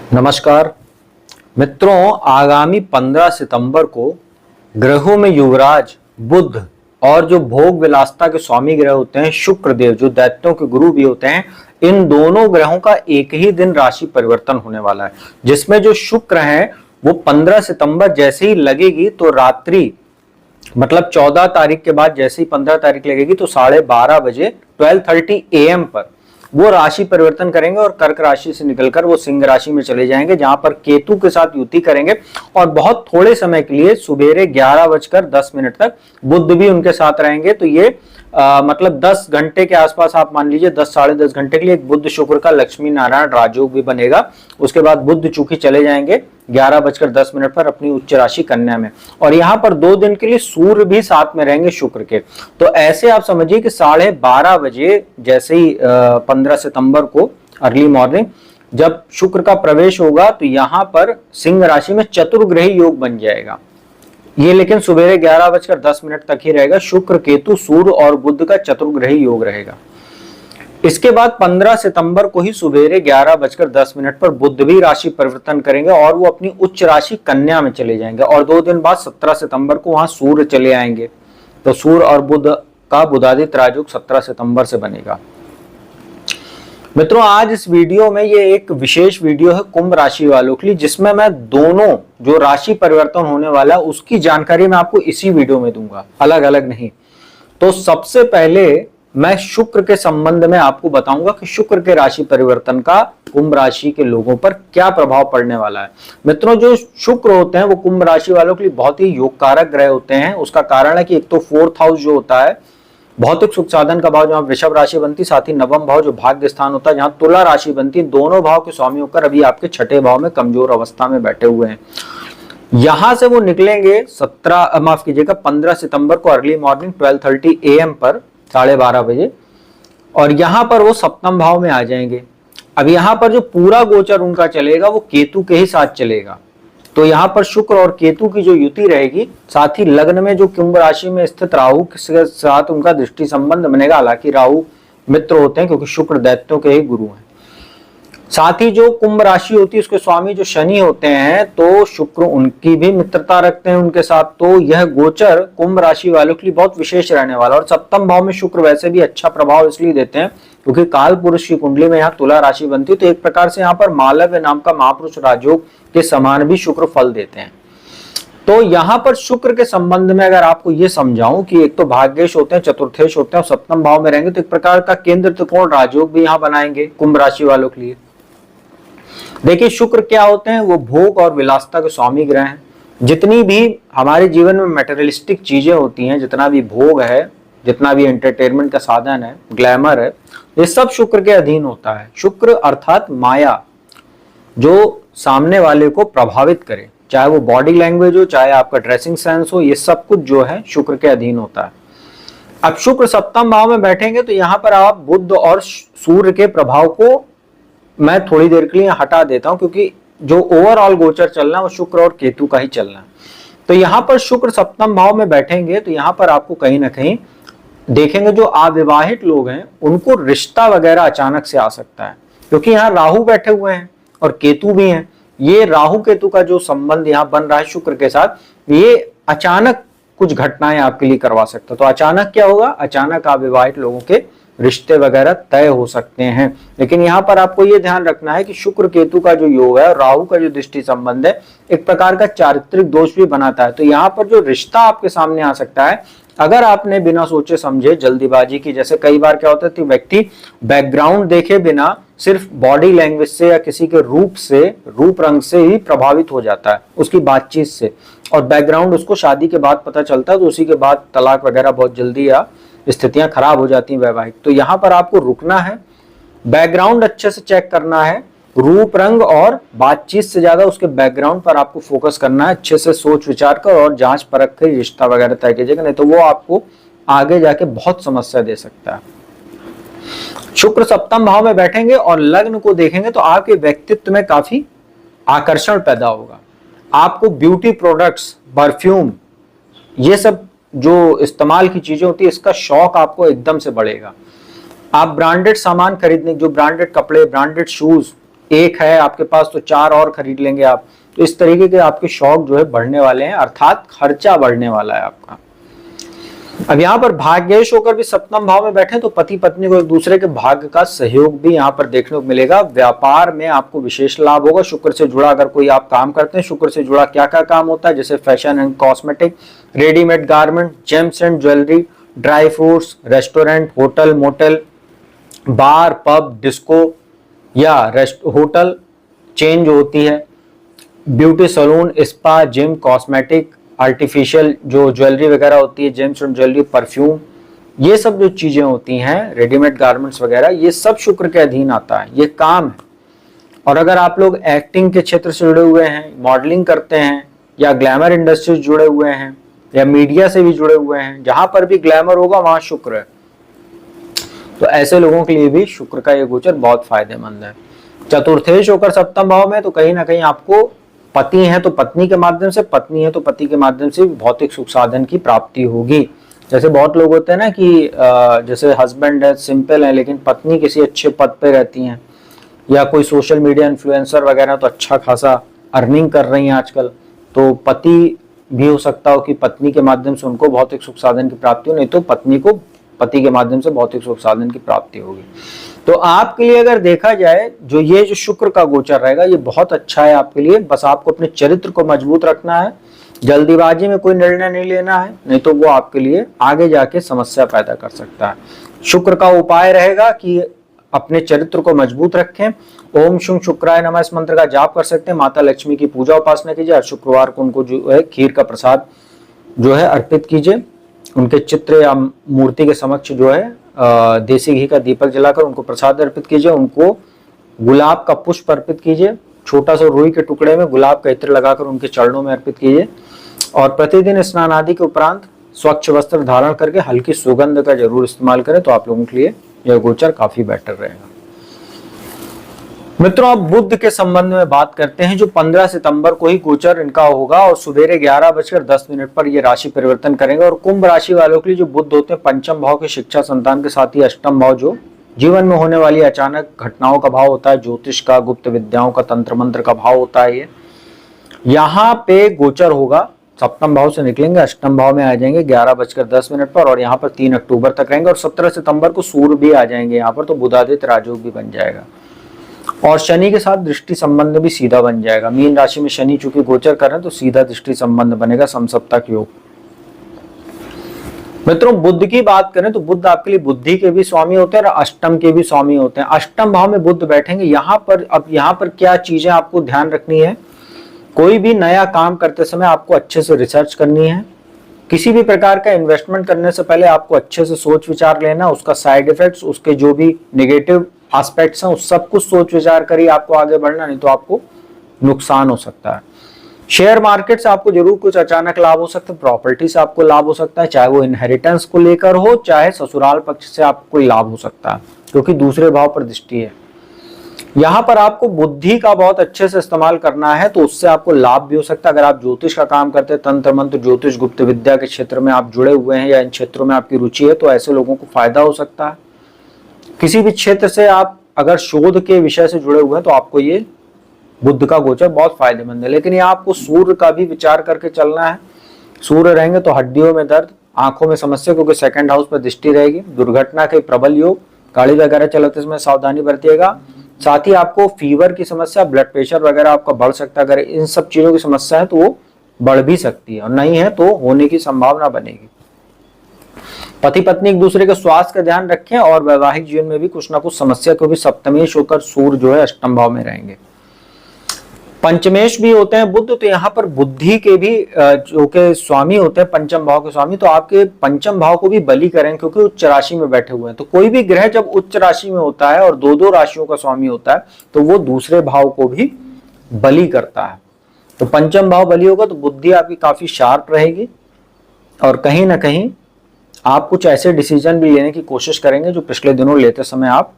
नमस्कार मित्रों, आगामी 15 सितंबर को ग्रहों में युवराज बुध और जो भोग विलासता के स्वामी ग्रह होते हैं शुक्र देव, जो दैत्यों के गुरु भी होते हैं, इन दोनों ग्रहों का एक ही दिन राशि परिवर्तन होने वाला है। जिसमें जो शुक्र है वो 15 सितंबर जैसे ही लगेगी तो रात्रि मतलब 14 तारीख के बाद जैसे ही 15 तारीख लगेगी तो 12:30 बजे 12:30 AM पर वो राशि परिवर्तन करेंगे और कर्क राशि से निकलकर वो सिंह राशि में चले जाएंगे, जहां पर केतु के साथ युति करेंगे और बहुत थोड़े समय के लिए सुबेरे 11:10 तक बुध भी उनके साथ रहेंगे। तो ये मतलब 10 घंटे के आसपास आप मान लीजिए 10 साढ़े 10 घंटे के लिए एक बुध शुक्र का लक्ष्मी नारायण राजयोग भी बनेगा। उसके बाद बुध चूंकि चले जाएंगे 11:10 पर अपनी उच्च राशि कन्या में, और यहाँ पर 2 दिन के लिए सूर्य भी साथ में रहेंगे शुक्र के। तो ऐसे आप समझिए कि 12:30 बजे जैसे ही 15 सितंबर को अर्ली मॉर्निंग जब शुक्र का प्रवेश होगा तो यहाँ पर सिंह राशि में चतुर्ग्रही योग बन जाएगा। ये लेकिन सुबह 11:10 तक ही रहेगा। शुक्र केतु सूर्य और बुध का चतुर्ग्रही योग रहेगा। इसके बाद 15 सितंबर को ही सुबह 11:10 पर बुध भी राशि परिवर्तन करेंगे और वो अपनी उच्च राशि कन्या में चले जाएंगे, और 2 दिन बाद 17 सितंबर को वहां सूर्य चले आएंगे। तो सूर्य और बुध का बुधादित्य राजयोग 17 सितंबर से बनेगा। मित्रों, आज इस वीडियो में ये एक विशेष वीडियो है कुंभ राशि वालों के लिए, जिसमें मैं दोनों जो राशि परिवर्तन होने वाला है उसकी जानकारी मैं आपको इसी वीडियो में दूंगा, अलग अलग नहीं। तो सबसे पहले मैं शुक्र के संबंध में आपको बताऊंगा कि शुक्र के राशि परिवर्तन का कुंभ राशि के लोगों पर क्या प्रभाव पड़ने वाला है। मित्रों, जो शुक्र होते हैं वो कुंभ राशि वालों के लिए बहुत ही योगकारक ग्रह होते हैं। उसका कारण है कि एक तो 4th हाउस जो होता है भौतिक सुख साधन का भाव, जहां वृषभ राशि बनती, साथ ही 9वां भाव जो भाग्य स्थान होता है जहां तुला राशि बनती, दोनों भाव के स्वामी होकर अभी आपके 6ठे भाव में कमजोर अवस्था में बैठे हुए हैं। यहां से वो निकलेंगे 15 सितंबर को अर्ली मॉर्निंग 12:30 AM पर 12:30 बजे, और यहां पर वो 7वें भाव में आ जाएंगे। अब यहां पर जो पूरा गोचर उनका चलेगा वो केतु के ही साथ चलेगा। तो यहां पर शुक्र और केतु की जो युति रहेगी, साथ ही लग्न में जो कुंभ राशि में स्थित राहु के साथ उनका दृष्टि संबंध बनेगा। हालांकि राहु मित्र होते हैं क्योंकि शुक्र दैत्यों के ही गुरु हैं। साथ ही जो कुंभ राशि होती है उसके स्वामी जो शनि होते हैं, तो शुक्र उनकी भी मित्रता रखते हैं उनके साथ। तो यह गोचर कुंभ राशि वालों के लिए बहुत विशेष रहने वाला। और 7वें भाव में शुक्र वैसे भी अच्छा प्रभाव इसलिए देते हैं क्योंकि काल पुरुष की कुंडली में यहाँ तुला राशि बनती है। तो एक प्रकार से यहाँ पर मालव्य नाम का महापुरुष राजयोग के समान भी शुक्र फल देते हैं। तो यहाँ पर शुक्र के संबंध में अगर आपको ये समझाऊं कि एक तो भाग्येश होते हैं, चतुर्थेश होते हैं और 7वें भाव में रहेंगे, तो एक प्रकार का केंद्र त्रिकोण राजयोग भी यहाँ बनाएंगे कुंभ राशि वालों के लिए। देखिए, शुक्र क्या होते हैं, वो भोग और विलासता के स्वामी ग्रह हैं। जितनी भी हमारे जीवन में मटेरियलिस्टिक चीजें होती हैं, जितना भी भोग है, जितना भी एंटरटेनमेंट का साधन है, ग्लैमर है, ये सब शुक्र के अधीन होता है। शुक्र अर्थात माया, जो सामने वाले को प्रभावित करे, चाहे वो बॉडी लैंग्वेज हो, चाहे आपका ड्रेसिंग सेंस हो, ये सब कुछ जो है शुक्र के अधीन होता है। अब शुक्र 7वें भाव में बैठेंगे तो यहां पर आप बुध और सूर्य के प्रभाव को मैं थोड़ी देर के लिए हटा देता हूं, क्योंकि जो ओवरऑल गोचर चलना है वो शुक्र और केतु का ही चलना है। तो यहां पर शुक्र 7वें भाव में बैठेंगे तो यहां पर आपको कहीं ना कहीं देखेंगे जो अविवाहित लोग हैं उनको रिश्ता वगैरह अचानक से आ सकता है, क्योंकि यहाँ राहु बैठे हुए हैं और केतु भी हैं। ये राहु केतु का जो संबंध यहाँ बन रहा है शुक्र के साथ, ये अचानक कुछ घटनाएं आपके लिए करवा सकता है। तो अचानक क्या होगा, अचानक अविवाहित लोगों के रिश्ते वगैरह तय हो सकते हैं। लेकिन यहाँ पर आपको ये ध्यान रखना है कि शुक्र केतु का जो योग है और राहु का जो दृष्टि संबंध है एक प्रकार का चारित्रिक दोष भी बनाता है। तो यहाँ पर जो रिश्ता आपके सामने आ सकता है, अगर आपने बिना सोचे समझे जल्दीबाजी की, जैसे कई बार क्या होता है कि व्यक्ति बैकग्राउंड देखे बिना सिर्फ बॉडी लैंग्वेज से या किसी के रूप रंग से ही प्रभावित हो जाता है, उसकी बातचीत से, और बैकग्राउंड उसको शादी के बाद पता चलता है, तो उसी के बाद तलाक वगैरह बहुत जल्दी या स्थितियां खराब हो जाती हैं वैवाहिक। तो यहाँ पर आपको रुकना है, बैकग्राउंड अच्छे से चेक करना है, रूप रंग और बातचीत से ज्यादा उसके बैकग्राउंड पर आपको फोकस करना है। अच्छे से सोच विचार कर और जांच परख कर रिश्ता वगैरह तय कीजिएगा, नहीं तो वो आपको आगे जाके बहुत समस्या दे सकता है। शुक्र 7वें भाव में बैठेंगे और लग्न को देखेंगे तो आपके व्यक्तित्व में काफी आकर्षण पैदा होगा। आपको ब्यूटी प्रोडक्ट्स, परफ्यूम, ये सब जो इस्तेमाल की चीजें होती है, इसका शौक आपको एकदम से बढ़ेगा। आप ब्रांडेड सामान खरीदने, जो ब्रांडेड कपड़े, ब्रांडेड शूज, एक है आपके पास तो 4 और खरीद लेंगे आप। तो इस तरीके के आपके शौक जो है बढ़ने वाले हैं, अर्थात खर्चा बढ़ने वाला है आपका। अब यहाँ पर भाग्येश होकर भी सप्तम भाव में बैठे तो पति पत्नी को एक दूसरे के भाग्य का सहयोग भी यहाँ पर देखने को मिलेगा। व्यापार में आपको विशेष लाभ होगा। शुक्र से जुड़ा अगर कोई आप काम करते हैं, शुक्र से जुड़ा क्या क्या काम होता है, जैसे fashion and cosmetic, readymade garment, gems and jewellery, dry fruits, restaurant, hotel, motel, bar, pub, disco या होटल चेंज होती है, beauty salon, spa, gym, cosmetic, artificial जो ज्वेलरी वगैरह होती है, जेम्स एंड ज्वेलरी, परफ्यूम, ये सब जो चीजें होती हैं, रेडीमेड गारमेंट्स वगैरह, ये सब शुक्र के अधीन आता है, ये काम है। और अगर आप लोग एक्टिंग के क्षेत्र से जुड़े हुए हैं, मॉडलिंग करते हैं, या ग्लैमर इंडस्ट्री से जुड़े हुए हैं, या मीडिया से भी जुड़े हुए हैं, जहां पर भी ग्लैमर होगा वहां शुक्र है, तो ऐसे लोगों के लिए भी शुक्र का ये गोचर बहुत फायदेमंद है। चतुर्थेश होकर सप्तम भाव में तो कहीं ना कहीं आपको पति है तो पत्नी के माध्यम से, पत्नी है तो पति के माध्यम से भौतिक सुख साधन की प्राप्ति होगी। जैसे बहुत लोग होते हैं ना कि जैसे हस्बैंड है, सिंपल है, लेकिन पत्नी किसी अच्छे पद पे रहती हैं, या कोई सोशल मीडिया इन्फ्लुएंसर वगैरह तो अच्छा खासा अर्निंग कर रही हैं आजकल, तो पति भी हो सकता हो कि पत्नी के माध्यम से उनको भौतिक सुख साधन की प्राप्ति हो, नहीं तो पत्नी को पति के माध्यम से भौतिक सुख साधन की प्राप्ति होगी। तो आपके लिए अगर देखा जाए जो शुक्र का गोचर रहेगा ये बहुत अच्छा है आपके लिए। बस आपको अपने चरित्र को मजबूत रखना है, जल्दीबाजी में कोई निर्णय नहीं लेना है, नहीं तो वो आपके लिए आगे जाके समस्या पैदा कर सकता है। शुक्र का उपाय रहेगा कि अपने चरित्र को मजबूत रखें। ओम शुं शुक्राय नमः इस मंत्र का जाप कर सकते हैं। माता लक्ष्मी की पूजा उपासना कीजिए। हर शुक्रवार को उनको जो है खीर का प्रसाद जो है अर्पित कीजिए। उनके चित्र या मूर्ति के समक्ष जो है देसी घी का दीपक जलाकर उनको प्रसाद अर्पित कीजिए। उनको गुलाब का पुष्प अर्पित कीजिए। छोटा सा रुई के टुकड़े में गुलाब का इत्र लगाकर उनके चरणों में अर्पित कीजिए। और प्रतिदिन स्नान आदि के उपरांत स्वच्छ वस्त्र धारण करके हल्की सुगंध का जरूर इस्तेमाल करें, तो आप लोगों के लिए यह गोचर काफी बेटर रहेगा। मित्रों, अब बुध के संबंध में बात करते हैं, जो 15 सितंबर को ही गोचर इनका होगा और सवेरे 11:10 पर ये राशि परिवर्तन करेंगे। और कुंभ राशि वालों के लिए जो बुध होते हैं पंचम भाव के शिक्षा संतान के साथ ही अष्टम भाव जो जीवन में होने वाली अचानक घटनाओं का भाव होता है, ज्योतिष का, गुप्त विद्याओं का, तंत्र मंत्र का भाव होता है। ये यहाँ पे गोचर होगा, सप्तम भाव से निकलेंगे, अष्टम भाव में आ जाएंगे 11:10 पर और यहाँ पर 3 अक्टूबर तक रहेंगे। और 17 सितंबर को सूर्य भी आ जाएंगे यहाँ पर, तो बुधादित्य राजयोग भी बन जाएगा और शनि के साथ दृष्टि संबंध भी सीधा बन जाएगा। मीन राशि में शनि चूंकि गोचर कर रहे हैं तो सीधा दृष्टि संबंध बनेगा, समसप्तक योग। मित्रों, बुध की बात करें तो बुध आपके लिए बुद्धि के भी स्वामी होते हैं और अष्टम के भी स्वामी होते हैं। अष्टम भाव में बुध बैठेंगे यहाँ पर। अब यहाँ पर क्या चीजें आपको ध्यान रखनी है, कोई भी नया काम करते समय आपको अच्छे से रिसर्च करनी है। किसी भी प्रकार का इन्वेस्टमेंट करने से पहले आपको अच्छे से सोच विचार लेना, उसका साइड इफेक्ट्स, उसके जो भी नेगेटिव एस्पेक्ट्स हैं उस सब कुछ सोच विचार कर ही आपको आगे बढ़ना, नहीं तो आपको नुकसान हो सकता है। शेयर मार्केट से आपको जरूर कुछ अचानक लाभ हो सकता है, प्रॉपर्टी से आपको लाभ हो सकता है, चाहे वो इनहेरिटेंस को लेकर हो, चाहे ससुराल पक्ष से आपको कोई लाभ हो सकता है, क्योंकि दूसरे भाव पर दृष्टि है। यहाँ पर आपको बुद्धि का बहुत अच्छे से इस्तेमाल करना है, तो उससे आपको लाभ भी हो सकता है। अगर आप ज्योतिष का काम करते हैं, तंत्र मंत्र, ज्योतिष, गुप्त विद्या के क्षेत्र में आप जुड़े हुए हैं या इन क्षेत्रों में आपकी रुचि है, तो ऐसे लोगों को फायदा हो सकता है। किसी भी क्षेत्र से आप अगर शोध के विषय से जुड़े हुए हैं तो आपको ये बुध का गोचर बहुत फायदेमंद है। लेकिन ये आपको सूर्य का भी विचार करके चलना है। सूर्य रहेंगे तो हड्डियों में दर्द, आंखों में समस्या, क्योंकि सेकंड हाउस पर दृष्टि रहेगी, दुर्घटना के प्रबल योग, गाड़ी वगैरह चलाते समय सावधानी बरतिएगा। साथ ही आपको फीवर की समस्या, ब्लड प्रेशर वगैरह आपका बढ़ सकता है। अगर इन सब चीजों की समस्या है तो वो बढ़ भी सकती है, और नहीं है तो होने की संभावना बनेगी। पति पत्नी एक दूसरे के स्वास्थ्य का ध्यान रखें और वैवाहिक जीवन में भी कुछ ना कुछ समस्या, क्योंकि सप्तमेश होकर सूर्य जो है अष्टम भाव में रहेंगे। पंचमेश भी होते हैं बुध, तो यहाँ पर बुद्धि के भी जो के स्वामी होते हैं, पंचम भाव के स्वामी, तो आपके पंचम भाव को भी बलि करें, क्योंकि उच्च राशि में बैठे हुए हैं। तो कोई भी ग्रह जब उच्च राशि में होता है और दो राशियों का स्वामी होता है तो वो दूसरे भाव को भी बलि करता है। तो पंचम भाव बलि होगा तो बुद्धि आपकी काफी शार्प रहेगी और कहीं ना कहीं आप कुछ ऐसे डिसीजन भी लेने की कोशिश करेंगे जो पिछले दिनों लेते समय आप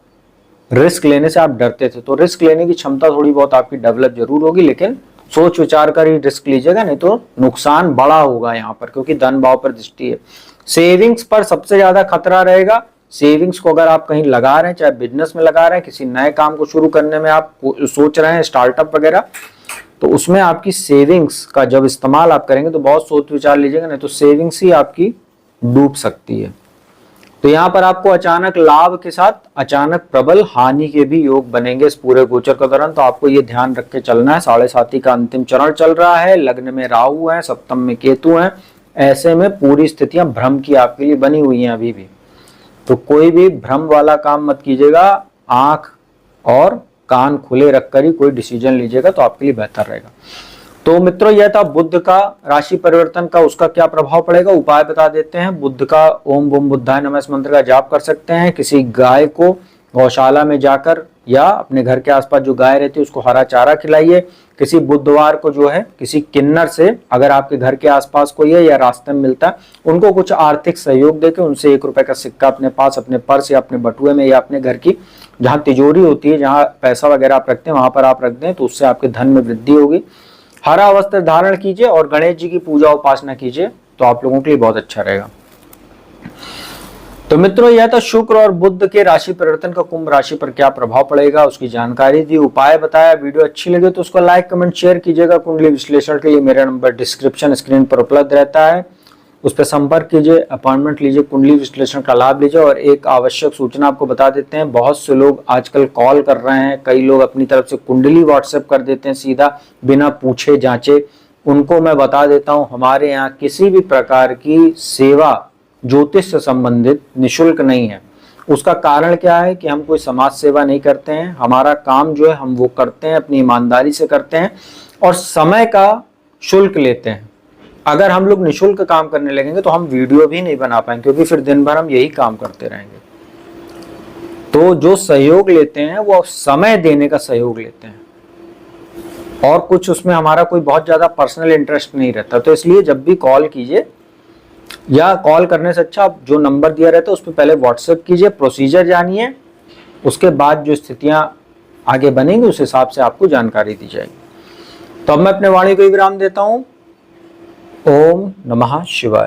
रिस्क लेने से आप डरते थे। तो रिस्क लेने की क्षमता थोड़ी बहुत आपकी डेवलप जरूर होगी, लेकिन सोच विचार कर ही रिस्क लीजिएगा, नहीं तो नुकसान बड़ा होगा यहाँ पर, क्योंकि धन भाव पर दृष्टि है। सेविंग्स पर सबसे ज्यादा खतरा रहेगा। सेविंग्स को अगर आप कहीं लगा रहे हैं, चाहे बिजनेस में लगा रहे हैं, किसी नए काम को शुरू करने में आप सोच रहे हैं, स्टार्टअप वगैरह, तो उसमें आपकी सेविंग्स का जब इस्तेमाल आप करेंगे तो बहुत सोच विचार लीजिएगा, नहीं तो सेविंग्स ही आपकी डूब सकती है। तो यहाँ पर आपको अचानक लाभ के साथ अचानक प्रबल हानि के भी योग बनेंगे इस पूरे गोचर के दौरान। तो आपको ये ध्यान रख के चलना है। 7.5 का अंतिम चरण चल रहा है, लग्न में राहु है, सप्तम में केतु है, ऐसे में पूरी स्थितियां भ्रम की आपके लिए बनी हुई हैं अभी भी। तो कोई भी भ्रम वाला काम मत कीजिएगा, आंख और कान खुले रखकर ही कोई डिसीजन लीजिएगा तो आपके लिए बेहतर रहेगा। तो मित्रों, यह था बुध का राशि परिवर्तन का, उसका क्या प्रभाव पड़ेगा, उपाय बता देते हैं। बुध का ओम बम बुद्धाय नमः मंत्र का जाप कर सकते हैं। किसी गाय को गौशाला में जाकर या अपने घर के आसपास जो गाय रहती है उसको हरा चारा खिलाइए। किसी बुधवार को जो है किसी किन्नर से, अगर आपके घर के आसपास कोई है या रास्ते में मिलता है, उनको कुछ आर्थिक सहयोग देके उनसे 1 रुपए का सिक्का अपने पास, अपने पर्स या अपने बटुए में या अपने घर की जहाँ तिजोरी होती है, जहाँ पैसा वगैरह आप रखते हैं, वहां पर आप रख दें, तो उससे आपके धन में वृद्धि होगी। हरा वस्त्र धारण कीजिए और गणेश जी की पूजा उपासना कीजिए, तो आप लोगों के लिए बहुत अच्छा रहेगा। तो मित्रों, यह था शुक्र और बुध के राशि परिवर्तन का कुंभ राशि पर क्या प्रभाव पड़ेगा, उसकी जानकारी दी, उपाय बताया। वीडियो अच्छी लगे तो उसको लाइक कमेंट शेयर कीजिएगा। कुंडली विश्लेषण के लिए मेरा नंबर डिस्क्रिप्शन स्क्रीन पर उपलब्ध रहता है, उस पर संपर्क कीजिए, अपॉइंटमेंट लीजिए, कुंडली विश्लेषण का लाभ लीजिए। और एक आवश्यक सूचना आपको बता देते हैं, बहुत से लोग आजकल कॉल कर रहे हैं, कई लोग अपनी तरफ से कुंडली व्हाट्सएप कर देते हैं सीधा बिना पूछे जांचे। उनको मैं बता देता हूं, हमारे यहाँ किसी भी प्रकार की सेवा ज्योतिष से संबंधित निःशुल्क नहीं है। उसका कारण क्या है कि हम कोई समाज सेवा नहीं करते हैं। हमारा काम जो है हम वो करते हैं, अपनी ईमानदारी से करते हैं और समय का शुल्क लेते हैं। अगर हम लोग निःशुल्क काम करने लगेंगे तो हम वीडियो भी नहीं बना पाएंगे, क्योंकि फिर दिन भर हम यही काम करते रहेंगे। तो जो सहयोग लेते हैं वो समय देने का सहयोग लेते हैं और कुछ उसमें हमारा कोई बहुत ज्यादा पर्सनल इंटरेस्ट नहीं रहता। तो इसलिए जब भी कॉल कीजिए, या कॉल करने से अच्छा आप जो नंबर दिया रहता है उस पर पहले व्हाट्सएप कीजिए, प्रोसीजर जानिए, उसके बाद जो स्थितियां आगे बनेंगी उस हिसाब से आपको जानकारी दी जाएगी। तो अब मैं अपने वाणी को विराम देता हूं। ओम नमः शिवाय।